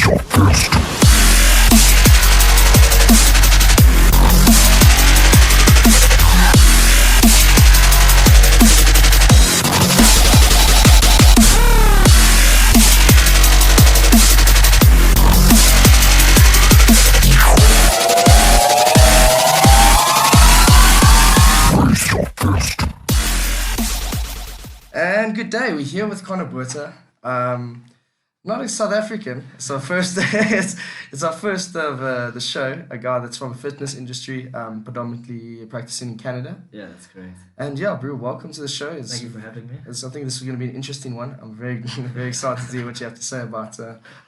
And good day. We're here with Connor Botha. Not a South African. It's our first. it's our first of the show. A guy that's from the fitness industry, predominantly practicing in Canada. Yeah, that's great. And yeah, bro, welcome to the show. Thank you for having me. I think this is going to be an interesting one. I'm very very excited to hear what you have to say about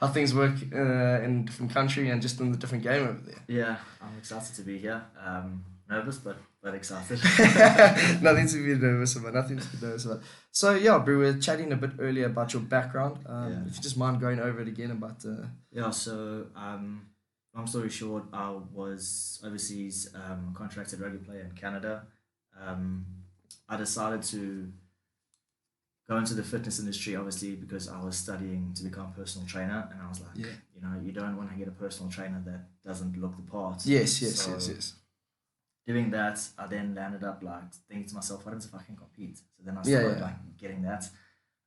how things work in different country and just in the different game over there. Yeah, I'm excited to be here. Nervous, but excited. Nothing to be nervous about. So yeah, bro, we were chatting a bit earlier about your background. If you just mind going over it again about. Yeah. So long story short, I was overseas contracted rugby player in Canada. I decided to go into the fitness industry, obviously, because I was studying to become a personal trainer, and I was like, you don't want to get a personal trainer that doesn't look the part. Yes. Doing that, I then landed up thinking to myself, what if I can compete? So then I started getting that.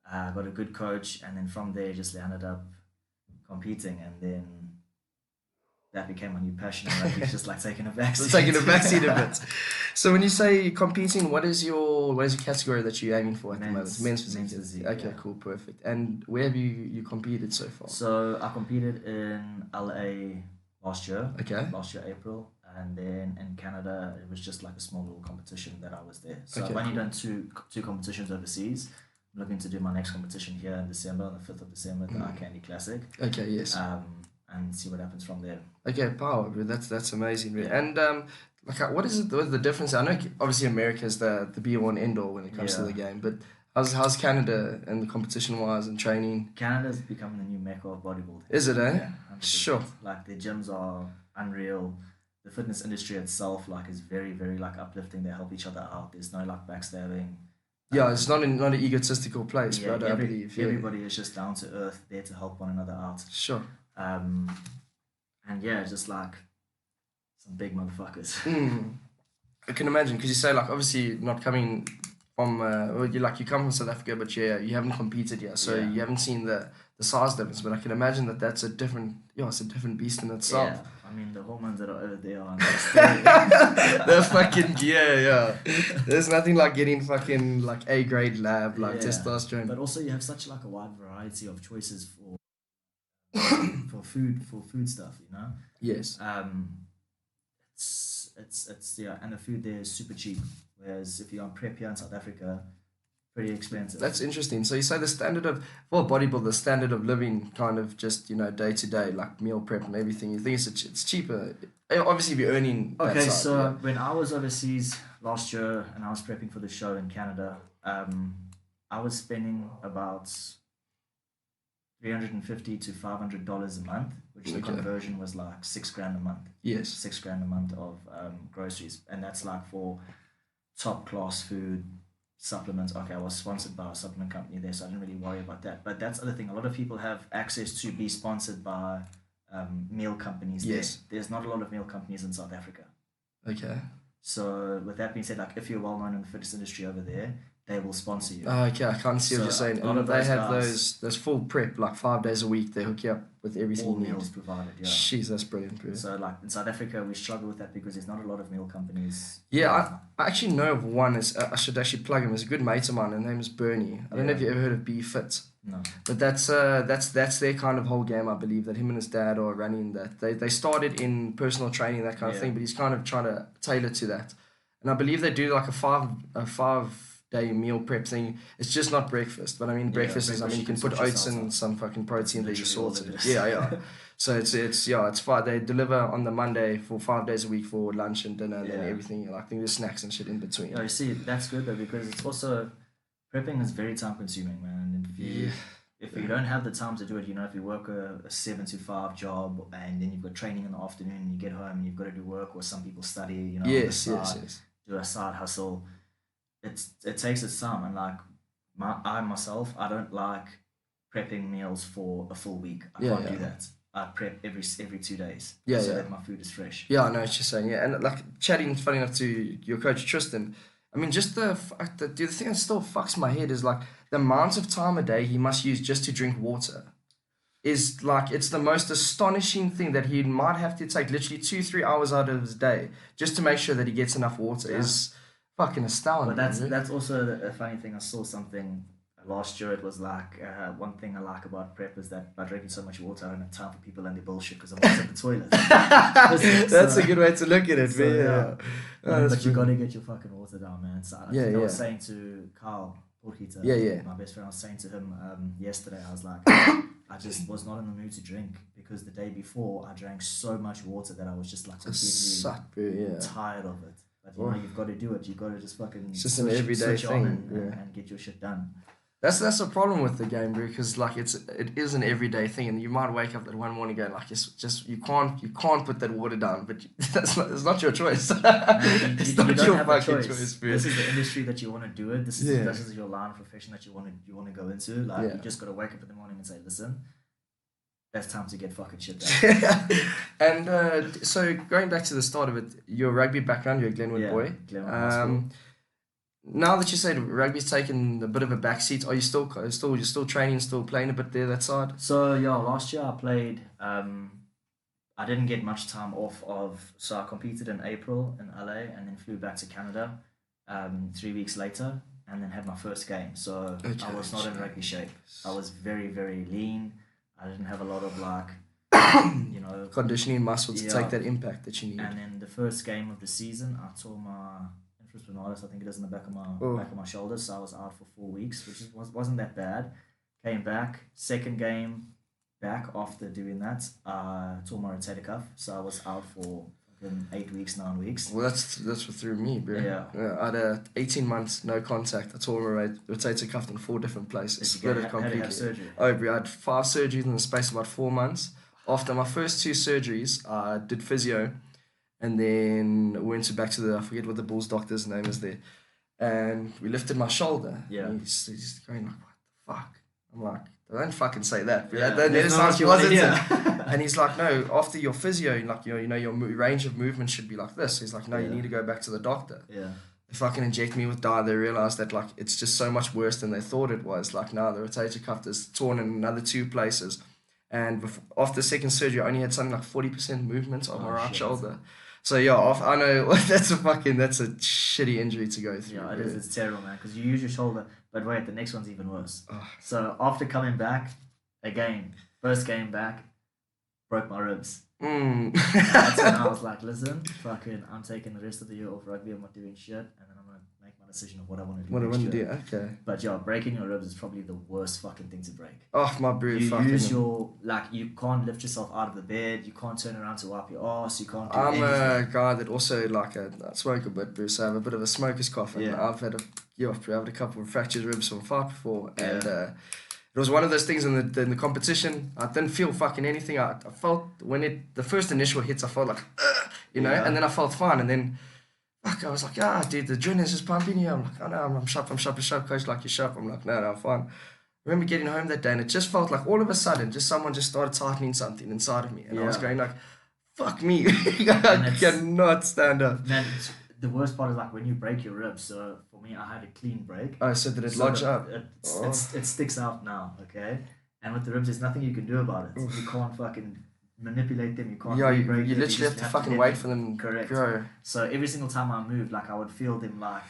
I got a good coach, and then from there just landed up competing, and then that became my new passion. It's just taking a backseat. Taking a backseat a bit. So when you say competing, what is your category that you're aiming for at the moment? Men's physique. Okay, cool, perfect. And where have you competed so far? So I competed in LA last year. Okay. Last year April. And then in Canada, it was just a small little competition that I was there. So I've only done two competitions overseas. I'm looking to do my next competition here in December, on the 5th of December, the Candy Classic. Okay, yes. And see what happens from there. Okay, power, bro. That's amazing, bro. And what is the difference? I know obviously America is the be all and end all when it comes to the game, but how's Canada and the competition wise and training? Canada's becoming the new mecca of bodybuilding. Is it? Yeah, 100%. Sure. The gyms are unreal. The fitness industry itself is very, very uplifting. They help each other out. There's no backstabbing. Yeah, it's not an egotistical place, but I believe everybody is just down to earth, there to help one another out. Sure. And yeah, just some big motherfuckers. I can imagine, because you say obviously not coming from you come from South Africa, but you haven't competed yet, so you haven't seen the size difference. But I can imagine that's a different beast in itself. Yeah. I mean, the hormones that are over there are the fucking There's nothing like getting fucking A grade lab testosterone. But also you have such a wide variety of choices for food stuff, Yes. It's and the food there is super cheap. Whereas if you're on prep here in South Africa, pretty expensive. That's interesting. So you say the standard of bodybuilder, the standard of living kind of just day to day, meal prep and everything. You think it's cheaper? Obviously, if you're earning. Okay, that side, when I was overseas last year and I was prepping for the show in Canada, I was spending about $350 to $500 a month, which the conversion was $6,000 a month. Yes, $6,000 a month of groceries, and that's for top class food. Supplements. Okay, I was sponsored by a supplement company there, so I didn't really worry about that. But that's the other thing. A lot of people have access to be sponsored by meal companies. Yes. There's not a lot of meal companies in South Africa. Okay. So with that being said, if you're well known in the fitness industry over there, they will sponsor you. Okay, I can't see what you're saying. And they have those full prep, 5 days a week. They hook you up with everything all you need. Meals provided, yeah. Jeez, that's brilliant, bro. So in South Africa, we struggle with that because there's not a lot of meal companies. Yeah, I actually know of one. I should actually plug him. He's a good mate of mine. His name is Bernie. I don't know if you ever heard of BeFit. No. But that's their kind of whole game, I believe, that him and his dad are running that. They started in personal training, that kind of thing, but he's kind of trying to tailor to that. And I believe they do a 5-day meal prep thing. It's just not breakfast, but I mean breakfast is you can put oats and some fucking protein that you sorted. Yeah. So it's fine. They deliver on the Monday for 5 days a week for lunch and dinner and then everything. There's snacks and shit in between. Yeah, you see, that's good though, because it's also prepping is very time consuming, man. And if you don't have the time to do it, if you work a 7 to 5 job and then you've got training in the afternoon and you get home and you've got to do work, or some people study, yes. Do a side hustle. It takes its time, and I myself, I don't like prepping meals for a full week. I can't do that. I prep every 2 days. Yeah, so yeah. that my food is fresh. Yeah, I know what you're saying. Yeah, and like chatting, funny enough, to your coach Tristan. I mean, just the thing that still fucks my head is like the amount of time a day he must use just to drink water. Is like it's the most astonishing thing that he might have to take literally 2-3 hours out of his day just to make sure that he gets enough water. Yeah. Is fucking astounding. But that's also a funny thing. I saw something last year. It was like one thing I like about prep is that by drinking so much water, I don't have time for people and their bullshit because I'm always at the toilet. That's a good way to look at it. So, yeah. Oh, but you got to get your fucking water down, man. So I was saying to Carl Porkita, my best friend, I was saying to him yesterday, I was like, I just was not in the mood to drink because the day before I drank so much water that I was just like completely tired of it. But you know, you've got to do it. You've got to just fucking it's just an everyday thing and get your shit done. That's the problem with the game, bro. Because like it is an everyday thing, and you might wake up that one morning going like, it's just you can't put that water down, but it's not your choice. It's not your fucking choice, bro. This is the industry that you want to do it. This is your line of profession that you want to go into. Like you just got to wake up in the morning and say, listen, that's time to get fucking shit done. And so going back to the start of it, your rugby background, you're a Glenwood boy. Glenwood Now that you said rugby's taken a bit of a backseat, are you still training, still playing a bit there that side? So yeah, last year I played. I didn't get much time off so I competed in April in LA and then flew back to Canada 3 weeks later and then had my first game. So I was not in rugby shape. I was very, very lean. I didn't have a lot of like, conditioning muscle to take that impact that you need. And then the first game of the season, I tore my infraspinalis, I think it is in the back of my shoulder, so I was out for 4 weeks, which wasn't that bad. Came back, second game back after doing that, tore my rotator cuff, so I was out for 8 weeks, 9 weeks. Well, that's what threw me, bro. Yeah. I had 18 months no contact. I tore my rotator cuff in 4 different places. Split it completely. Had surgery? Oh, bro, I had 5 surgeries in the space of about 4 months. After my first 2 surgeries, I did physio. And then went back to I forget what the Bulls doctor's name is there. And we lifted my shoulder. Yeah. And he's going like, what the fuck? I'm like, don't fucking say that. Yeah. That sounds positive. And he's like, no, after your physio, like, your range of movement should be like this. He's like, no, you need to go back to the doctor. Yeah. They fucking inject me with dye. They realized that like it's just so much worse than they thought it was. Like now the rotator cuff is torn in another 2 places. And after the second surgery, I only had something like 40% movement on my right shoulder. So yeah, I know that's a shitty injury to go through. Yeah, it is. It's terrible, man. Because you use your shoulder, but wait, the next one's even worse. So after coming back, again, first game back, broke my ribs. That's when I was like, listen, fucking, I'm taking the rest of the year off rugby. I'm not doing shit, and then I'm gonna make my decision of what I want to do. What I want to do, okay. But yeah, breaking your ribs is probably the worst fucking thing to break. Oh my bro, you use you can't lift yourself out of the bed. You can't turn around to wipe your ass. You can't do anything. I'm a guy that also I smoke a bit, bro. So I have a bit of a smoker's cough, and I've had a couple of fractured ribs from fight before, and it was one of those things in the competition. I didn't feel fucking anything. I felt when the first initial hits, I felt like, and then I felt fine, and then. Fuck, I was like, dude, the adrenaline's just pumping you. I'm like, oh no, I'm sharp, coach, like you're sharp. I'm like, no, I'm fine. I remember getting home that day and it just felt like all of a sudden, someone just started tightening something inside of me. And I was going like, fuck me, I cannot stand up. Man, the worst part is like when you break your ribs. So for me, I had a clean break. Oh, so did it lodge up? It sticks out now, okay? And with the ribs, there's nothing you can do about it. You can't fucking manipulate them. You can't. Yeah, you literally have to fucking wait for them. Correct. Grow. So every single time I moved, like I would feel them like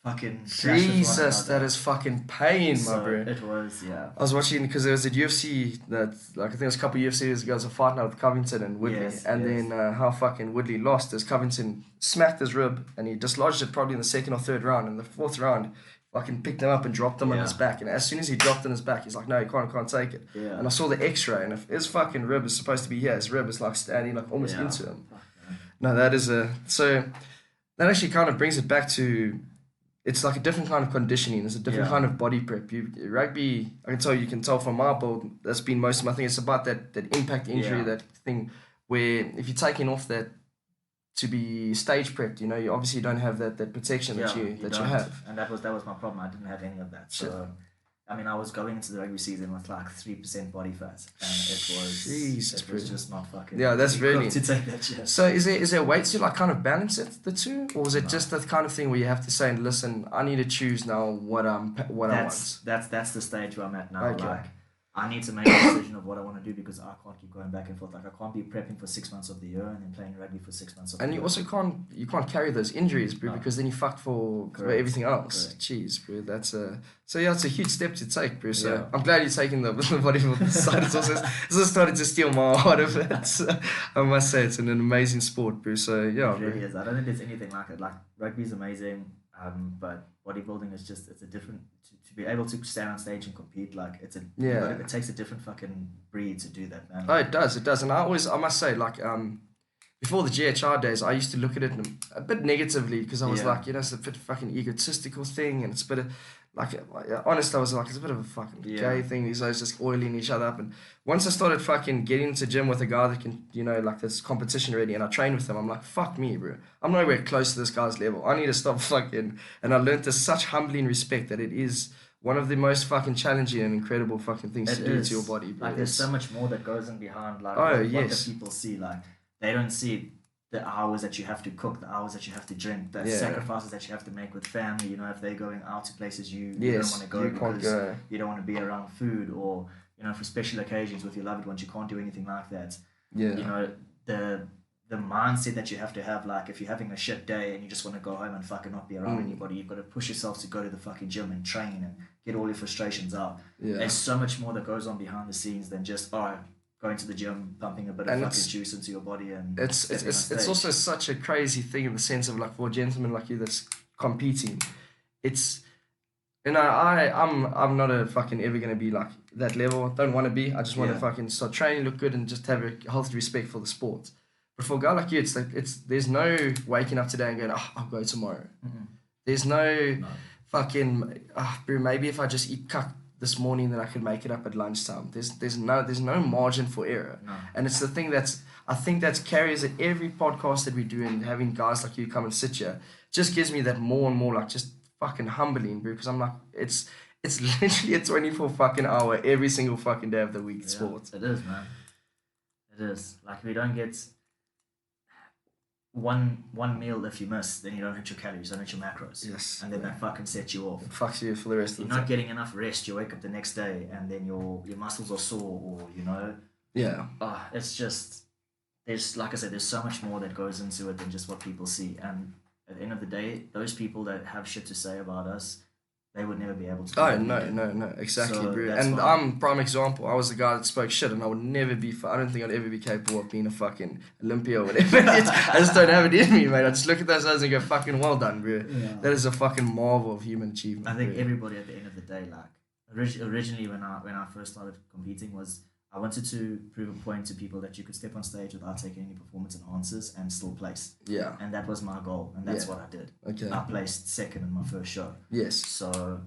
fucking. Jesus, that is fucking pain, my bro. It was, yeah. I was watching because there was a UFC that I think it was a couple of UFC years ago. It was a fight night with Covington and Woodley, then how fucking Woodley lost is Covington smacked his rib and he dislodged it probably in the 2nd or 3rd round. In the 4th round, fucking picked him up and dropped him on his back. And as soon as he dropped on his back, he's like, no, you can't take it. Yeah. And I saw the X-ray, and if his fucking rib is supposed to be here, his rib is like standing like almost into him. No, that is so that actually kind of brings it back to, it's like a different kind of conditioning. It's a different kind of body prep. Rugby, you can tell from my build, that's been most of my thing. It's about that impact injury, that thing where if you're taking off that to be stage prepped, you obviously don't have that protection that you have. And that was my problem. I didn't have any of that. So I mean, I was going into the rugby season with like 3% body fat, and it was just not fucking. Yeah, that's really to take that shit. So is there a way to like kind of balance it, the two, or is it just the kind of thing where you have to say, listen, I need to choose now what I want. That's the stage where I'm at now. Okay. Like, I need to make a decision of what I want to do because I can't keep going back and forth. Like, I can't be prepping for 6 months of the year and then playing rugby for 6 months of the year. And you also can't carry those injuries, bro, because then you fucked for everything else. Correct. Jeez, bro, it's a huge step to take, bro. So I'm glad you're taking the bodybuilding side. It's also started to steal my heart of it. So I must say it's an amazing sport, bro. So yeah, it really is. I don't think there's anything like it. Like, rugby is amazing, but bodybuilding is just, it's a different, to be able to stand on stage and compete, like it takes a different fucking breed to do that, man. Oh, it does, and I must say, like, before the GHR days, I used to look at it a bit negatively because I was like, it's a bit fucking egotistical thing, and it's a bit of honest, I was like, it's a bit of a fucking gay thing. These guys just oiling each other up. And once I started fucking getting into gym with a guy that can, like this competition already, and I train with him, I'm like, fuck me, bro. I'm nowhere close to this guy's level. I need to stop fucking. And I learned this such humbling respect that it is one of the most fucking challenging and incredible fucking things to do to your body, bro. Like, there's so much more that goes in behind, like, what the people see. Like, they don't see the hours that you have to cook, the hours that you have to drink, the sacrifices that you have to make with family. If they're going out to places you don't want to go because you don't want to be around food, or for special occasions with your loved ones, you can't do anything like that. The mindset that you have to have, like, if you're having a shit day and you just want to go home and fucking not be around anybody, you've got to push yourself to go to the fucking gym and train and get all your frustrations out. There's so much more that goes on behind the scenes than just going to the gym, pumping a bit of fucking juice into your body, and it's also such a crazy thing in the sense of, like, for a gentleman like you that's competing, it's, I'm not a fucking ever gonna be like that level. I don't want to be. I just want to fucking start training, look good, and just have a healthy respect for the sport. But for a guy like you, it's like there's no waking up today and going, I'll go tomorrow. Mm-hmm. There's no fucking bro, maybe if I just eat cuck this morning, then I could make it up at lunchtime. There's no margin for error. No. And it's the thing I think that carries at every podcast that we do, and having guys like you come and sit here just gives me that more and more, like, just fucking humbling, bro, because I'm like, it's literally a 24 fucking hour every single fucking day of the week sport. It is, man. It is. Like, we don't get one meal. If you miss, then you don't hit your calories, don't hit your macros. Yes. And then that fucking sets you off. It fucks you for the rest of the time. You're not getting enough rest. You wake up the next day and then your muscles are sore, or Yeah. It's just, there's, like I said, there's so much more that goes into it than just what people see. And at the end of the day, those people that have shit to say about us, they would never be able to. Oh, no, exactly, so bro. And I'm prime example. I was the guy that spoke shit, and I would never be. I don't think I'd ever be capable of being a fucking Olympia or whatever. I just don't have it in me, mate. I just look at those guys and go, fucking well done, bro. Yeah. That is a fucking marvel of human achievement. I think everybody at the end of the day, like, originally when I first started competing, was I wanted to prove a point to people that you could step on stage without taking any performance enhancers and still place. Yeah. And that was my goal, and that's what I did. Okay. I placed second in my first show. Yes. So,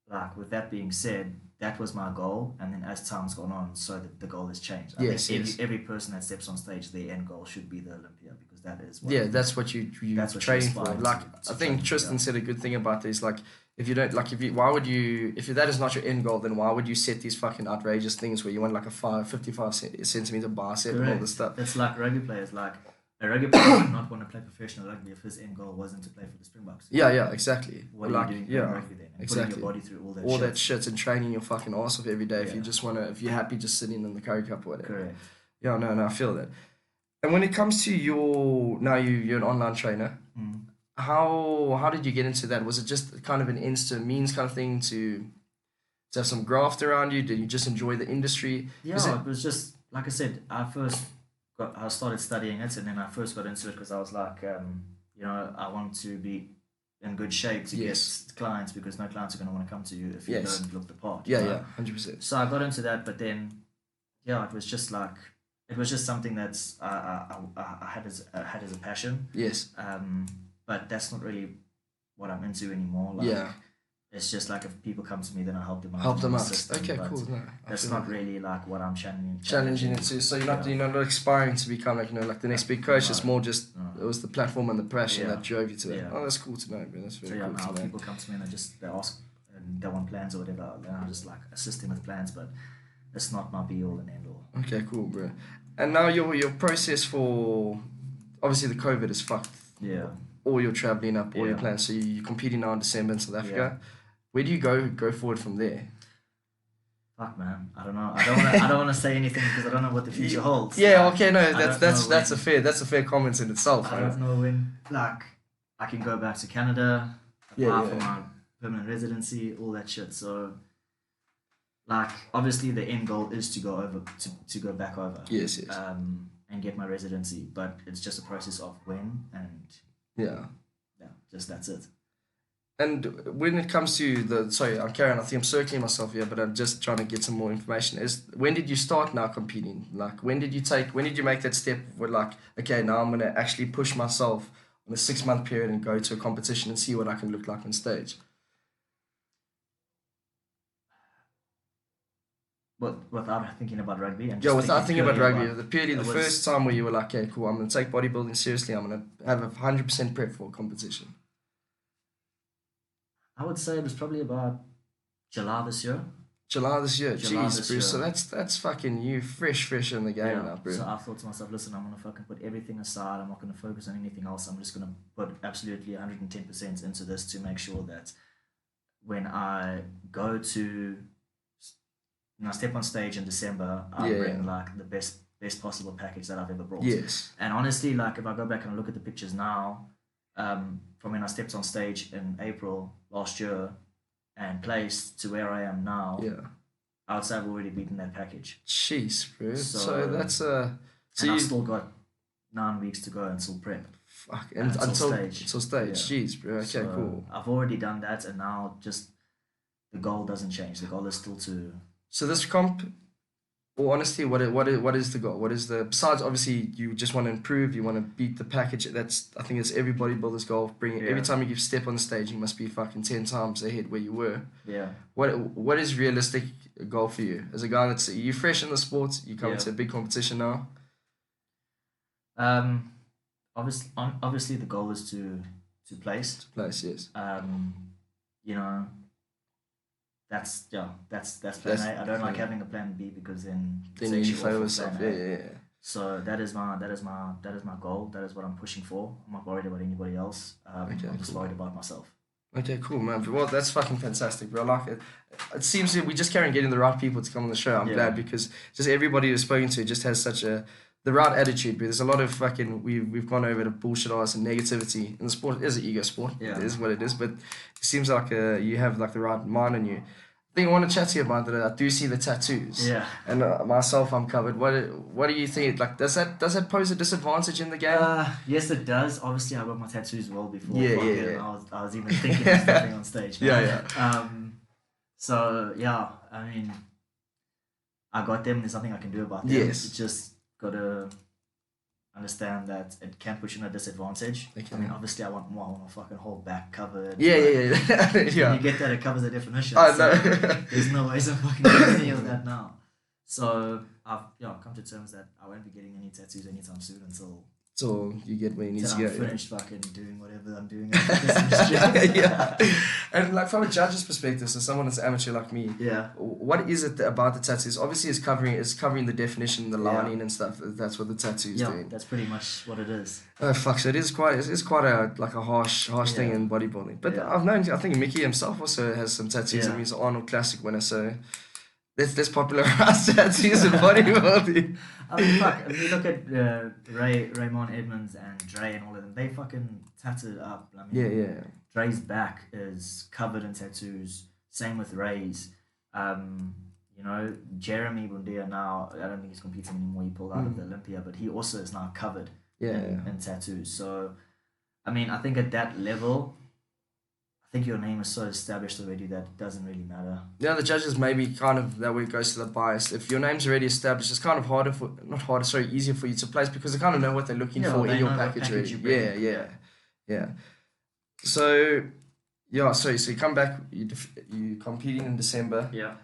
like, with that being said, that was my goal, and then as time's gone on, so the goal has changed. I think every person that steps on stage, their end goal should be the Olympia, because that is what that's what you train for. Like, I think Tristan said a good thing about this, like, if that is not your end goal, then why would you set these fucking outrageous things where you want like a 55 centimeter bicep and all this stuff? It's like rugby players. Like, a rugby player would not want to play professional rugby if his end goal wasn't to play for the Springboks. Yeah, exactly. What are you doing in rugby then? And exactly. Putting your body through all that shit and training your fucking ass off every day if you just if you're happy just sitting in the Curry Cup or whatever. Correct. Yeah, no, I feel that. And when it comes to you're an online trainer. Mm. How did you get into that? Was it just kind of an means kind of thing to have some graft around you? Did you just enjoy the industry? Yeah, it was just, like I said, I started studying it, and then I first got into it because I was like, I want to be in good shape to get clients, because no clients are going to want to come to you if you don't look the part. Yeah, 100%. So I got into that, but then, it was just like, it was just something that's I had as a passion. Yes. But that's not really what I'm into anymore. Like, it's just like, if people come to me, then I help them out. Okay, cool. No, that's not really like what I'm challenging it to. So you're not aspiring to become like the next big coach. It's more just it was the platform and the passion that drove you to that. Oh, that's cool to know, man. That's very cool to know. People come to me and they ask, and they want plans or whatever, then I'll just like assist them with plans, but it's not my be all and end all. Okay, cool, bro. And now your process for, obviously the COVID is fucked. Yeah. All your traveling up, all your plans. So you're competing now in December in South Africa. Yeah. Where do you go forward from there? Fuck, man, I don't know. I don't want to say anything because I don't know what the future holds. Yeah, okay, no, that's a fair comment in itself. I don't know when. Like, I can go back to Canada, apply for my permanent residency, all that shit. So, like, obviously the end goal is to go over to go back over. Yes. And get my residency, but it's just a process of when and just that's it. And when it comes to I'm carrying. I think I'm circling myself here, but I'm just trying to get some more information. When did you start now competing? Like, when did you make that step where, like, okay, now I'm gonna actually push myself on a 6-month period and go to a competition and see what I can look like on stage? Without thinking about rugby and without thinking about rugby, the first time where you were like, okay, cool, I'm gonna take bodybuilding seriously. I'm gonna have 100% prep for a competition. I would say it was probably about July this year. Jeez, bro. So that's fucking you, fresh in the game now, bro. So I thought to myself, listen, I'm gonna fucking put everything aside. I'm not gonna focus on anything else. I'm just gonna put absolutely 110% into this to make sure that when I step on stage in December, I bring like the best possible package that I've ever brought. Yes. And honestly, like if I go back and look at the pictures now, from when I stepped on stage in April last year and placed to where I am now, I would say I've already beaten that package. Jeez, bro. So that's and I've still got 9 weeks to go until prep. Fuck, and until stage. Jeez, bro. Okay, so cool. I've already done that, and now just the goal doesn't change. The goal is still to. So this comp, well, honestly, what is the goal? What is the, besides obviously you just want to improve, you want to beat the package. I think it's every bodybuilder's goal. Every time you step on the stage, you must be fucking 10 times ahead where you were. Yeah. What is realistic goal for you as a guy that's you fresh in the sport? You come to a big competition now. Obviously the goal is to place. To place, yes. You know. That's plan A. I don't like having a plan B because then you fail yourself. Yeah. So that is my goal. That is what I'm pushing for. I'm not worried about anybody else. I'm just worried about myself. Okay, cool, man. Well, that's fucking fantastic, bro. I like it. It seems that we just can't getting the right people to come on the show. I'm glad because just everybody we've spoken to just has such the right attitude, but there's a lot of fucking we've gone over the bullshit ass and negativity. And the sport is an ego sport. Yeah. It is what it is, but it seems like you have like the right mind on you. I think I want to chat to you about that. I do see the tattoos. Yeah. And myself, I'm covered. What do you think? Like, does that pose a disadvantage in the game? Yes, it does. Obviously, I got my tattoos well before. Yeah. I was even thinking of stepping on stage. Yeah. So yeah, I mean, I got them. There's nothing I can do about them. Yes. You just gotta understand that it can put you in a disadvantage. Okay. I mean, obviously, I want more. I want my fucking whole back covered. Yeah. When you get that, it covers the definition. Oh, no. There's no ways I'm fucking doing any of that now. So I've come to terms that I won't be getting any tattoos anytime soon until you get where you need to go. I'm finished fucking doing whatever I'm doing after this industry. Yeah. And like from a judge's perspective, so someone that's amateur like me, what is it about the tattoos? Obviously, it's covering the definition, the lining and stuff. That's what the tattoo's doing. That's pretty much what it is. Oh fuck! So it is quite a harsh thing in bodybuilding. But I think Mickey himself also has some tattoos. I mean, he's an Arnold Classic winner, so. Let's popularize tattoos in bodybuilding. I mean, fuck, if you look at Raymond Edmonds and Dre and all of them, they fucking tatted up. I mean, Dre's back is covered in tattoos. Same with Ray's. You know, Jeremy Bundia now, I don't think he's competing anymore. He pulled out of the Olympia, but he also is now covered in tattoos. So, I mean, I think at that level, I think your name is so established already that it doesn't really matter. Yeah, the judges maybe kind of that way it goes to the bias. If your name's already established, it's kind of easier for you to place because they kind of know what they're looking for in your package already. Yeah. So you come back, you competing in December. Yeah.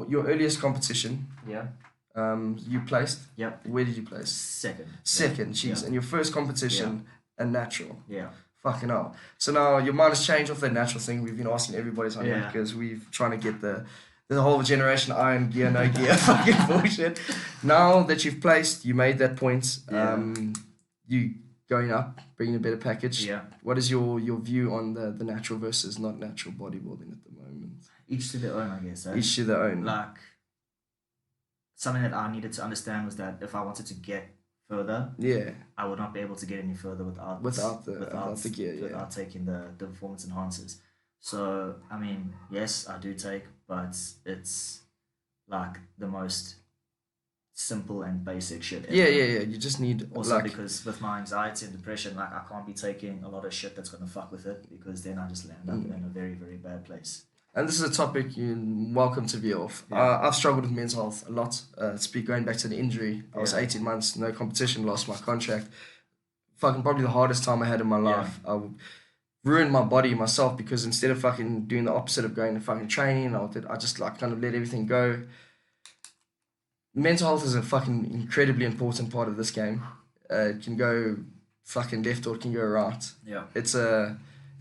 Your earliest competition. Yeah. You placed. Yep. Where did you place? Second. Jeez. And your first competition, a natural. Yeah. Fucking hell. So now your mind has changed off that natural thing. We've been asking everybody's on here because we've trying to get the whole generation iron gear, no gear fucking bullshit. Now that you've placed, you made that point. You going up, bringing a better package. Yeah. What is your view on the natural versus not natural bodybuilding at the moment? Each to their own, I guess. Each to their own. Like, something that I needed to understand was that if I wanted to get further, I would not be able to get any further without the gear, without taking the performance enhancers. So I mean, yes, I do take, but it's like the most simple and basic shit ever. Yeah. You just need also because with my anxiety and depression, like I can't be taking a lot of shit that's gonna fuck with it because then I just land up in a very, very bad place. And this is a topic you're welcome to veer off. I've struggled with mental health a lot. Going back to the injury, I was 18 months, no competition, lost my contract. Fucking probably the hardest time I had in my life. I ruined my body myself because instead of fucking doing the opposite of going to fucking training, I just like kind of let everything go. Mental health is a fucking incredibly important part of this game. It can go fucking left or it can go right. Yeah. It's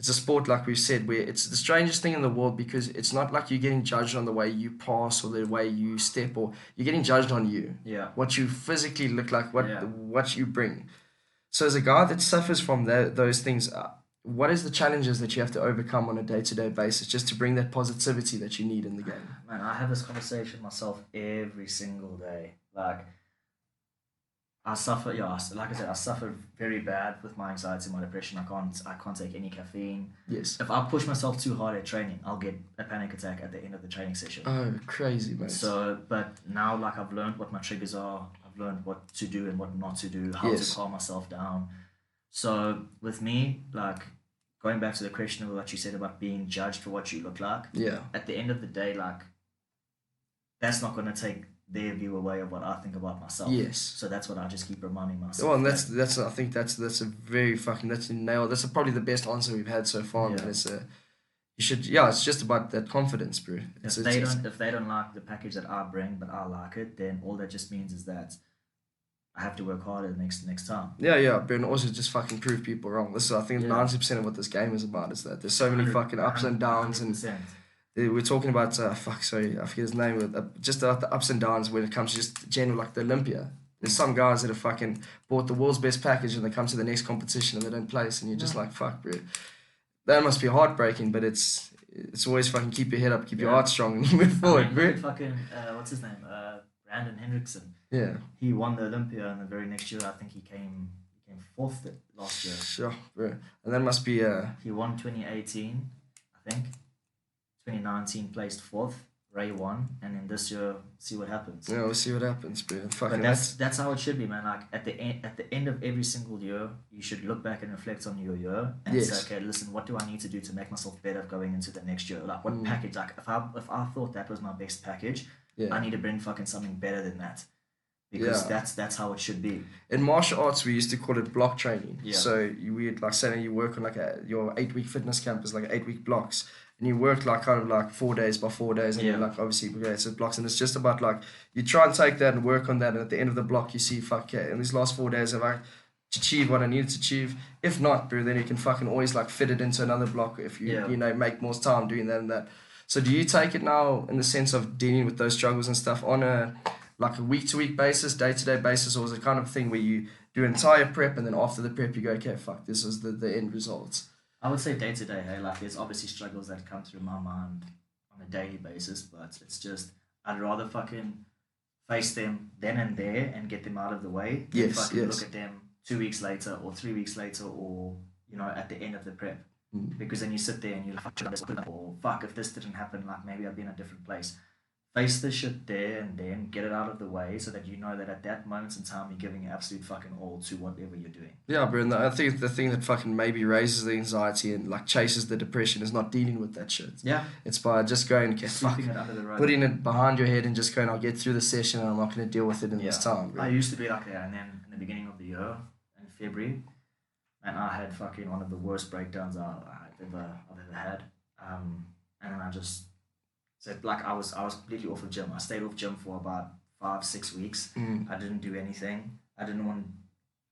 a sport, like we've said, where it's the strangest thing in the world because it's not like you're getting judged on the way you pass or the way you step, or you're getting judged on you. Yeah. What you physically look like, what you bring. So as a guy that suffers from those things, what is the challenges that you have to overcome on a day-to-day basis just to bring that positivity that you need in the game? Man, I have this conversation myself every single day. Like, I suffer, like I said, I suffer very bad with my anxiety and my depression. I can't take any caffeine. Yes. If I push myself too hard at training, I'll get a panic attack at the end of the training session. Oh, crazy, man. So, but now, like, I've learned what my triggers are. I've learned what to do and what not to do, how to calm myself down. So, with me, like, going back to the question of what you said about being judged for what you look like. Yeah. At the end of the day, like, that's not going to take their view away of what I think about myself. Yes. So that's what I just keep reminding myself. Well, and that's I think that's a very fucking that's a nail. That's probably the best answer we've had so far. Man. It's it's just about that confidence, bro. If they don't like the package that I bring, but I like it, then all that just means is that I have to work harder next time. Yeah, but and also just fucking prove people wrong. This is, I think 90% of what this game is about is that there's so many fucking ups and downs 100%. And. We're talking about, I forget his name, just the ups and downs when it comes to just general, like the Olympia. There's some guys that have fucking bought the world's best package and they come to the next competition and they don't place and you're just like, fuck, bro. That must be heartbreaking, but it's always fucking keep your head up, keep your heart strong and move forward, bro. Fucking, what's his name? Brandon Hendrickson. Yeah. He won the Olympia and the very next year I think he came fourth last year. Sure, bro. And that must be... He won 2018, I think. 2019 placed fourth, Ray won, and then this year see what happens. Yeah, we'll see what happens, bro. But that's how it should be, man. Like at the end of every single year, you should look back and reflect on your year and say, okay, listen, what do I need to do to make myself better going into the next year? Like what package? Like if I thought that was my best package, I need to bring fucking something better than that. Because that's how it should be. In martial arts, we used to call it block training. Yeah. So we'd like say you work on like your 8-week fitness camp is like 8-week blocks. And you work like kind of like 4 days by 4 days, and you're like obviously progressive blocks, and it's just about like you try and take that and work on that, and at the end of the block you see in these last 4 days have I achieved what I needed to achieve? If not, bro, then you can fucking always like fit it into another block if you make more time doing that and that. So do you take it now in the sense of dealing with those struggles and stuff on a week-to-week basis, day-to-day basis, or is it kind of thing where you do entire prep and then after the prep you go, okay, fuck, this is the end results? I would say day to day, hey, like there's obviously struggles that come through my mind on a daily basis, but it's just I'd rather fucking face them then and there and get them out of the way than look at them 2 weeks later or 3 weeks later or at the end of the prep, because then you sit there and you're like, or fuck, if this didn't happen, like maybe I'd be in a different place. Face the shit there and then, get it out of the way so that you know that at that moment in time you're giving your absolute fucking all to whatever you're doing. Yeah, bro, and I think the thing that fucking maybe raises the anxiety and like chases the depression is not dealing with that shit. Yeah. It's by just going, okay, sweeping it under the rug. Putting it behind your head and just going, I'll get through the session and I'm not going to deal with it in this time, bro. I used to be like that, and then in the beginning of the year, in February, and I had fucking one of the worst breakdowns I've ever had. And then I just... So like I was completely off of gym. I stayed off gym for about 5-6 weeks. I didn't do anything. I didn't want to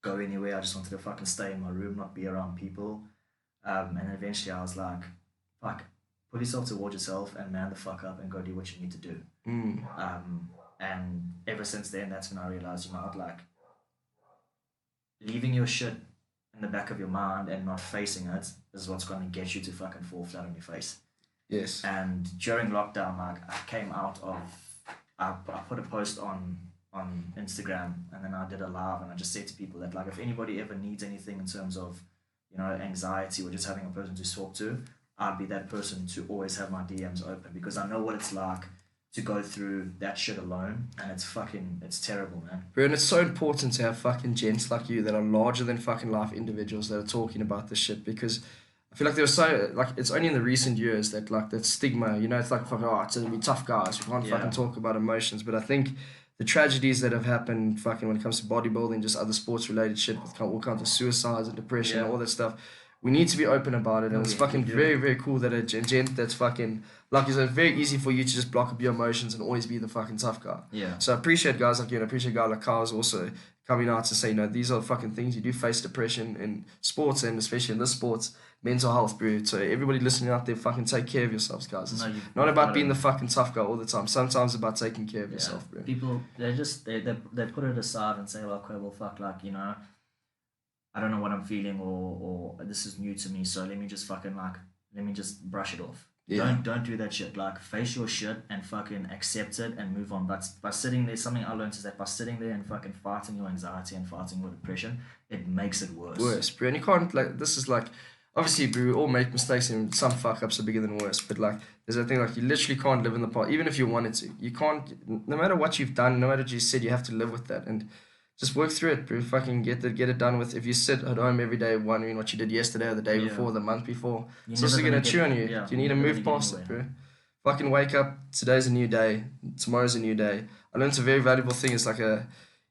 go anywhere. I just wanted to fucking stay in my room, not be around people. And eventually I was like, fuck, pull yourself towards yourself and man the fuck up and go do what you need to do. And ever since then, that's when I realized, you know what, like, leaving your shit in the back of your mind and not facing it is what's going to get you to fucking fall flat on your face. Yes. And during lockdown, like, I put a post on Instagram, and then I did a live, and I just said to people that, like, if anybody ever needs anything in terms of, you know, anxiety or just having a person to talk to, I'd be that person to always have my DMs open, because I know what it's like to go through that shit alone, and it's terrible, man. Bro, and it's so important to have fucking gents like you that are larger than fucking life individuals that are talking about this shit, because I feel like there was so, like, it's only in the recent years that, like, that stigma, you know, it's like, fucking, it's gonna be tough guys, we can't fucking talk about emotions, but I think the tragedies that have happened fucking when it comes to bodybuilding, just other sports related shit with all kinds of suicides and depression and all that stuff, we need to be open about it, and it's fucking very, very cool that a gent that's fucking, like you said, very easy for you to just block up your emotions and always be the fucking tough guy. Yeah. So I appreciate guys like you, and I appreciate guys like Kyle's also coming out to say, you know, these are fucking things. You do face depression in sports, and especially in this sports, mental health, bro. So everybody listening out there, fucking take care of yourselves, guys. It's not about being the fucking tough guy all the time. Sometimes it's about taking care of yourself, bro. People, they put it aside and say, well, okay, well, fuck, like, you know, I don't know what I'm feeling, or this is new to me, so let me just brush it off. Yeah. Don't do that shit. Like, face your shit and fucking accept it and move on. But by sitting there, something I learned is that by sitting there and fucking fighting your anxiety and fighting your depression, it makes it worse. Worse, bro. And you can't, like, this is like, obviously, bro, we all make mistakes, and some fuck ups are bigger than worse. But, like, there's a thing, like, you literally can't live in the past, even if you wanted to. You can't, no matter what you've done, no matter what you said, you have to live with that. And just work through it, bro. Fucking get it done with. If you sit at home every day wondering what you did yesterday or the day before, the month before, it's also going to chew on you. You need to move past it, bro. Fucking wake up. Today's a new day. Tomorrow's a new day. I learned a very valuable thing. It's like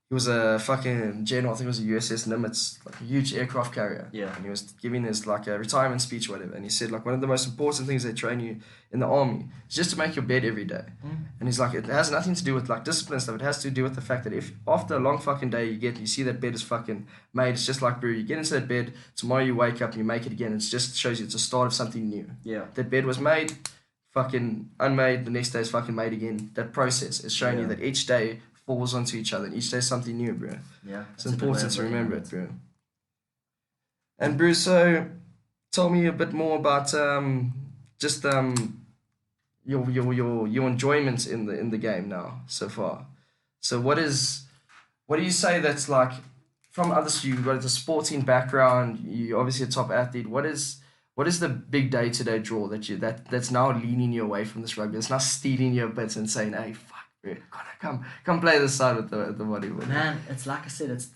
he was a fucking general. I think it was a USS Nimitz, like a huge aircraft carrier. Yeah. And he was giving his like a retirement speech or whatever. And he said, like, one of the most important things they train you in the army is just to make your bed every day. And he's like, it has nothing to do with like discipline stuff. It has to do with the fact that if after a long fucking day you see that bed is fucking made, it's just like, bro, you get into that bed, tomorrow you wake up and you make it again. It just shows you it's a start of something new. Yeah. That bed was made, fucking unmade, the next day is fucking made again. That process is showing you that each day falls onto each other, and each day is something new, bro. Yeah. It's important to remember it, bro. And bro, so tell me a bit more about just your enjoyment in the game now so far. So what do you say that's like, from others, you've got a sporting background, you're obviously a top athlete, what is the big day-to-day draw that's now leaning you away from this rugby, that's now stealing your bits and saying, hey, fuck, bro, come play this side with the bodybuilding? Man, it's like I said, it's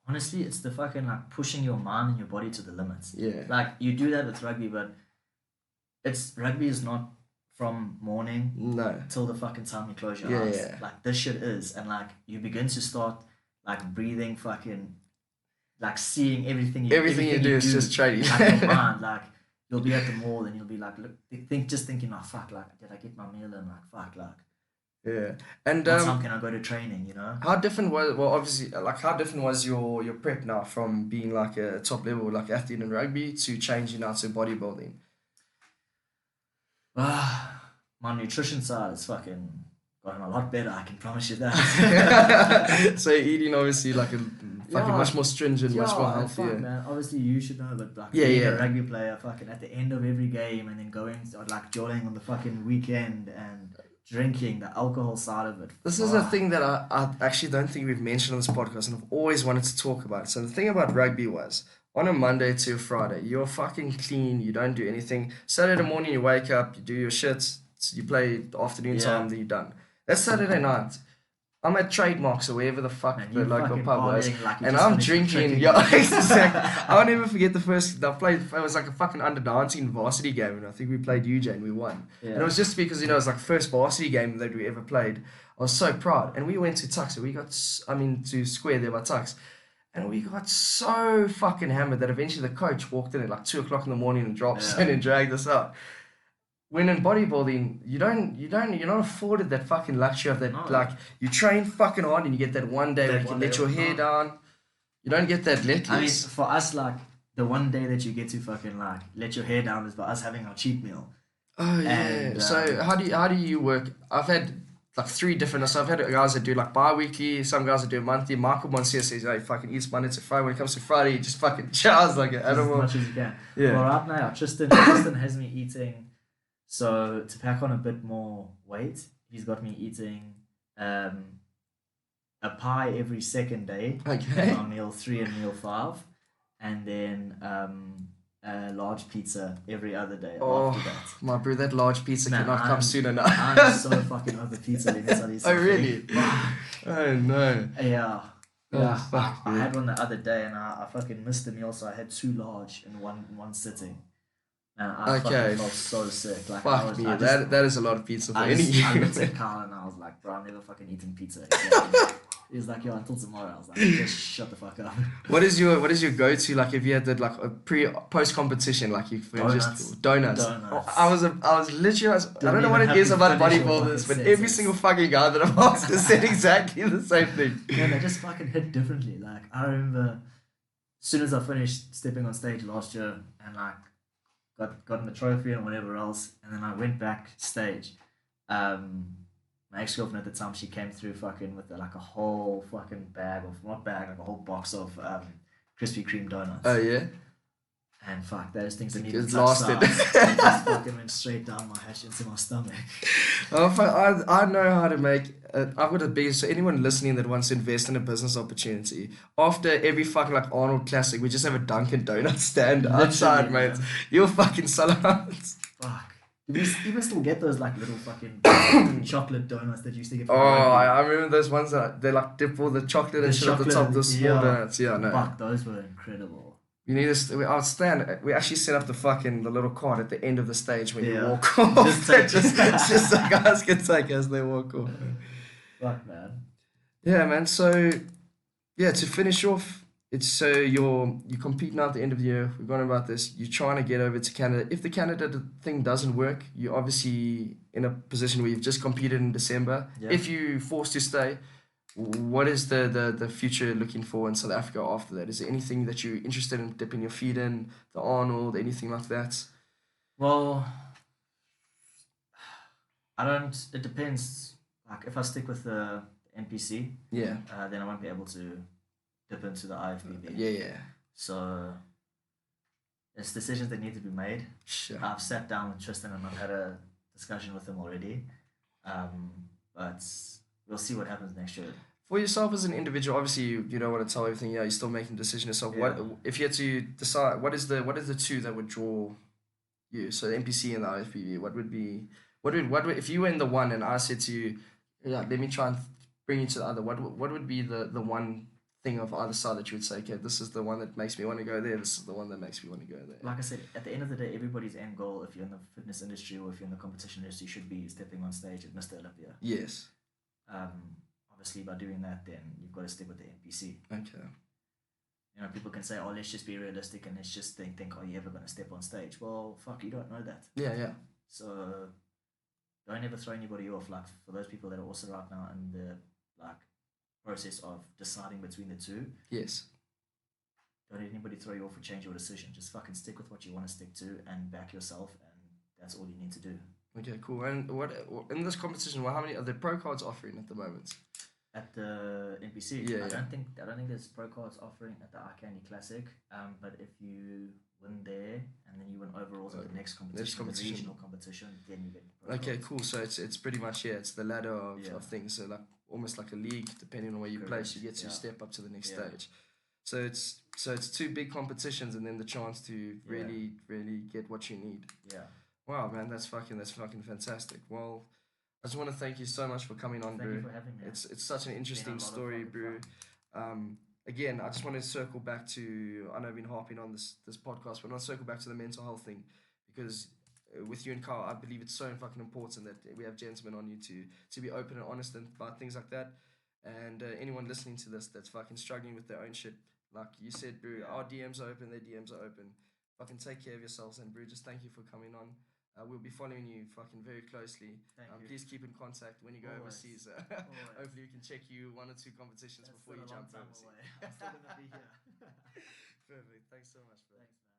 honestly, it's the fucking, like, pushing your mind and your body to the limits. Yeah. Like, you do that with rugby, but rugby is not from morning till the fucking time you close your eyes. Yeah. Like, this shit is, and like, you begin to start like breathing, fucking, like, seeing everything you do is just training. Like, your mind, like, you'll be at the mall and you'll be like, look, thinking, oh fuck, like, did I get my meal in? Like, fuck, like. Yeah. And what time can I go to training, you know? How different was your prep now from being like a top level like athlete in rugby to changing now to bodybuilding? My nutrition side is fucking gotten a lot better, I can promise you that. So eating obviously like a fucking much more stringent, much more healthy. Fuck, man. Obviously you should know, but like being a rugby player, fucking at the end of every game and then going like jolling on the fucking weekend and drinking, the alcohol side of it. This is a thing that I actually don't think we've mentioned on this podcast, and I've always wanted to talk about it. So the thing about rugby was, on a Monday to a Friday, you're fucking clean, you don't do anything. Saturday morning you wake up, you do your shit, you play the afternoon time, then you're done. That's Saturday night. I'm at Trademarks or wherever the fuck the local pub was, like, and I'm drinking. Exactly. I'll never forget the first. I played. It was like a fucking under-19 varsity game, and I think we played UJ and we won. Yeah. And it was just because, you know, it was like first varsity game that we ever played. I was so proud, and we went to Tux. To Square there by Tux, and we got so fucking hammered that eventually the coach walked in at like 2:00 in the morning and dropped us in and dragged us out. When in bodybuilding, you're not afforded that fucking luxury of that. No. Like, you train fucking hard and you get that one day where you can let your hair down. You don't get that let loose. I mean, for us, like, the one day that you get to fucking like let your hair down is by us having our cheat meal. Oh yeah. And So how do you work? I've had like three different. So I've had guys that do like bi-weekly. Some guys that do monthly. Michael Monsieur says he fucking eats Monday to Friday. When it comes to Friday, he just fucking chows like an just as animal. much as you can. Yeah. Well, right now Tristan has me eating. So to pack on a bit more weight, he's got me eating a pie every second day Okay. on meal 3 and meal 5, and then a large pizza every other day after that. My bro, that large pizza Man, cannot come soon enough. I'm so fucking over pizza. Let me tell you Oh something. really? Oh no. Yeah. Oh, Yeah, fuck, I dude. had one the other day and I fucking missed the meal, so I had 2 large in one sitting. And I Okay. fucking felt so sick. Like I Fuck was, me. I just, That is a lot of pizza for I any looked at human. Carl and I was like, bro, I'm never fucking eating pizza again. He was like, yo, until tomorrow. I was like, just shut the fuck up. What is your go-to, like, if you had like a post competition, like you just donuts? Donuts. I was literally I don't know what even it have is to about finish your bodybuilders, fucking but every sentence. single fucking guy that I've asked has said exactly the same thing. Yeah, they just fucking hit differently. Like I remember, as soon as I finished stepping on stage last year and like gotten the trophy and whatever else, and then I went backstage. My ex girlfriend at the time, she came through fucking with like a whole fucking bag of not bag like a whole box of Krispy Kreme donuts. Oh yeah. And fuck, those things didn't even It's touch lasted. sides. They just fucking went straight down my hash into my stomach. Oh, I know how to make. I've got a big. So anyone listening that wants to invest in a business opportunity, after every fucking like Arnold Classic, we just have a Dunkin' Donut stand outside, Literally, mate. man. You'll fucking sell out. Fuck. Do we even still get those like little fucking chocolate donuts that you used to get Oh, from Rugby? I remember those ones that they like dip all the chocolate The and shit at the top, chocolate, the small yeah. donuts. Yeah, no. Fuck, those were incredible. You need to. I'll stand. We actually set up the little card at the end of the stage when you Yeah. walk off. Just take- just so guys can take as they walk off. Fuck, man. Yeah, man. So, yeah, to finish off, it's so you're competing out at the end of the year. We've gone about this. You're trying to get over to Canada. If the Canada thing doesn't work, you're obviously in a position where you've just competed in December. Yeah. If you forced to stay, what is the future looking for in South Africa after that? Is there anything that you're interested in dipping your feet in, the Arnold, anything like that? Well, I don't. It depends. Like if I stick with the NPC, Yeah. then I won't be able to dip into the IFBB. Yeah. So it's decisions that need to be made. Sure. I've sat down with Tristan and I've had a discussion with him already. But we'll see what happens next year. For yourself as an individual, obviously you don't want to tell everything. Yeah, you're still making a decision yourself. Yeah. What if you had to decide? What is the two that would draw you? So the NPC and the IFBB. What would if you were in the one and I said to you, yeah, let me try and bring you to the other. What would be the one thing of either side that you would say, okay, this is the one that makes me want to go there. This is the one that makes me want to go there. Like I said, at the end of the day, everybody's end goal, if you're in the fitness industry or if you're in the competition industry, should be stepping on stage at Mr. Olympia. Yes. Obviously, by doing that, then you've got to stick with the NPC. Okay. You know, people can say, "Oh, let's just be realistic and let's just think, are you ever going to step on stage?" Well, fuck, you don't know that. Yeah. So don't ever throw anybody off. Like for those people that are also right now in the like process of deciding between the two, Yes. don't let anybody throw you off or change your decision. Just fucking stick with what you want to stick to and back yourself, and that's all you need to do. Okay, cool. And what in this competition? Well, how many are the pro cards offering at the moment? At the NPC, Yeah, I don't think there's pro cards offering at the Eye Candy Classic. But if you win there and then you win overalls at the next competition, the regional competition, then you get pro Okay, cards. cool. So it's pretty much it's the ladder of Yeah. things. So like almost like a league, depending on where you place, you get to step up to the next stage. So it's two big competitions and then the chance to really get what you need. Yeah. Wow, man, that's fucking fantastic. Well, I just want to thank you so much for coming on, Thank bro. you for having me. It's such an interesting lot of story, fucking bro. Again, I just want to circle back to, I know I've been harping on this podcast, but I want to circle back to the mental health thing because with you and Carl, I believe it's so fucking important that we have gentlemen on you to be open and honest about things like that. And anyone listening to this that's fucking struggling with their own shit, like you said, bro, our DMs are open, their DMs are open. Fucking take care of yourselves, and bro, just thank you for coming on. We'll be following you fucking very closely. Thank you. Please keep in contact when you go overseas. Hopefully we can check you 1 or 2 competitions before you jump overseas. I'm still gonna be here. Perfect. Thanks so much, bro. Thanks, man.